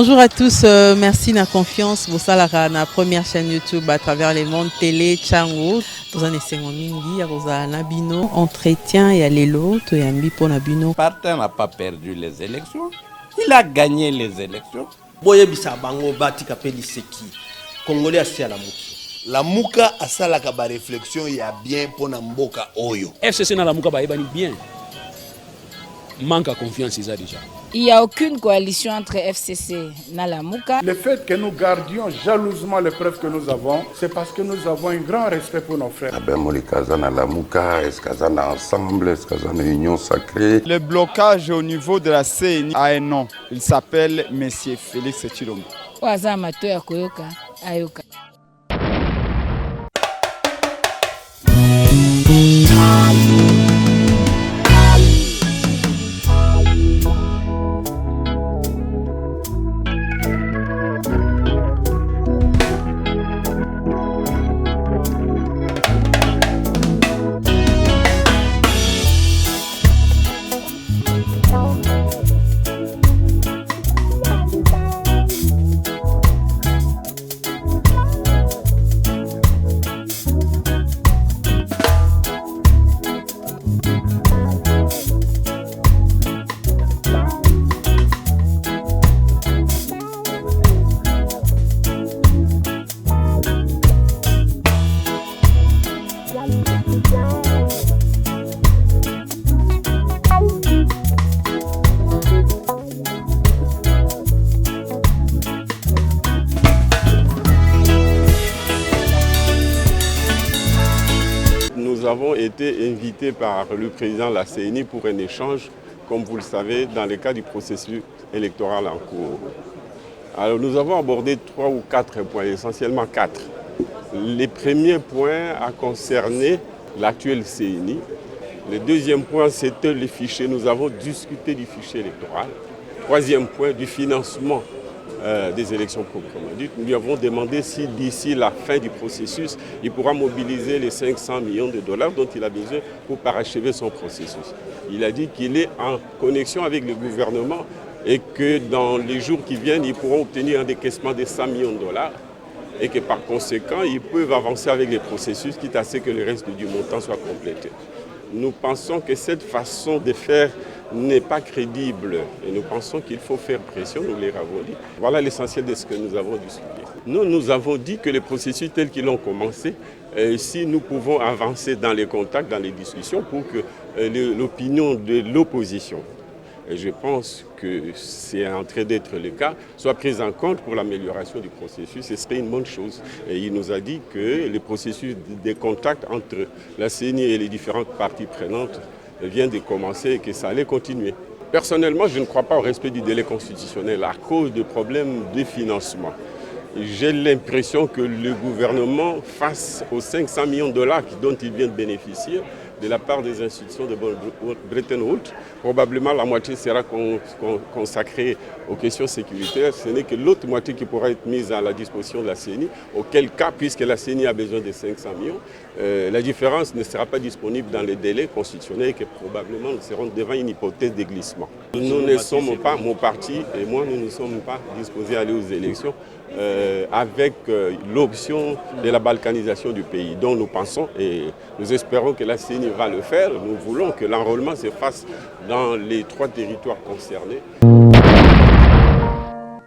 Bonjour à tous, merci de la confiance. Vous savez, la première chaîne YouTube à travers les mondes télé, Chango. Vous en êtes mingi, vous avez Nabino, entretien et allélo, tu es ambi pour Nabino. Partin n'a pas perdu les élections, il a gagné les élections. Boye bisa bango bati kapeli seki. Congolais asi à la mouki. La mouka a ça la réflexion il y a bien pour mboka oyo. FCC na la mouka ba ebani bien. Manque à confiance ça déjà. Il n'y a aucune coalition entre FCC et Nalamouka. Le fait que nous gardions jalousement les preuves que nous avons, c'est parce que nous avons un grand respect pour nos frères. Ensemble, est-ce qu'il y a une union sacrée? Le blocage au niveau de la CENI a un nom. Il s'appelle Monsieur Félix Tshilombo. Nous avons été invités par le président de la CENI pour un échange, comme vous le savez, dans le cadre du processus électoral en cours. Alors nous avons abordé 3 ou 4 points, essentiellement 4. Les premiers points a concerné l'actuelle CENI. Le deuxième point, c'était les fichiers. Nous avons discuté du fichier électoral. Troisième point, du financement des élections proprement dites. Nous lui avons demandé si d'ici la fin du processus, il pourra mobiliser les 500 millions de dollars dont il a besoin pour parachever son processus. Il a dit qu'il est en connexion avec le gouvernement et que dans les jours qui viennent, ils pourront obtenir un décaissement de 100 millions de dollars et que par conséquent, ils peuvent avancer avec les processus, quitte à ce que le reste du montant soit complété. Nous pensons que cette façon de faire n'est pas crédible et nous pensons qu'il faut faire pression, nous l'avons dit. Voilà l'essentiel de ce que nous avons discuté. Nous avons dit que les processus tels qu'ils ont commencé, si nous pouvons avancer dans les contacts, dans les discussions pour que l'opinion de l'opposition, et je pense que c'est en train d'être le cas, soit prise en compte pour l'amélioration du processus, ce serait une bonne chose. Et il nous a dit que le processus des contacts entre la CENI et les différentes parties prenantes vient de commencer et que ça allait continuer. Personnellement, je ne crois pas au respect du délai constitutionnel à cause des problèmes de financement. J'ai l'impression que le gouvernement, face aux 500 millions de dollars dont il vient de bénéficier, de la part des institutions de Bretton Woods, probablement la moitié sera consacrée aux questions sécuritaires. Ce n'est que l'autre moitié qui pourra être mise à la disposition de la CENI, auquel cas, puisque la CENI a besoin de 500 millions, la différence ne sera pas disponible dans les délais constitutionnels et que probablement nous serons devant une hypothèse de glissement. Nous ne sommes pas, mon parti et moi, nous ne sommes pas disposés à aller aux élections avec l'option de la balkanisation du pays, dont nous pensons et nous espérons que la CENI va le faire. Nous voulons que l'enrôlement se fasse dans les 3 territoires concernés.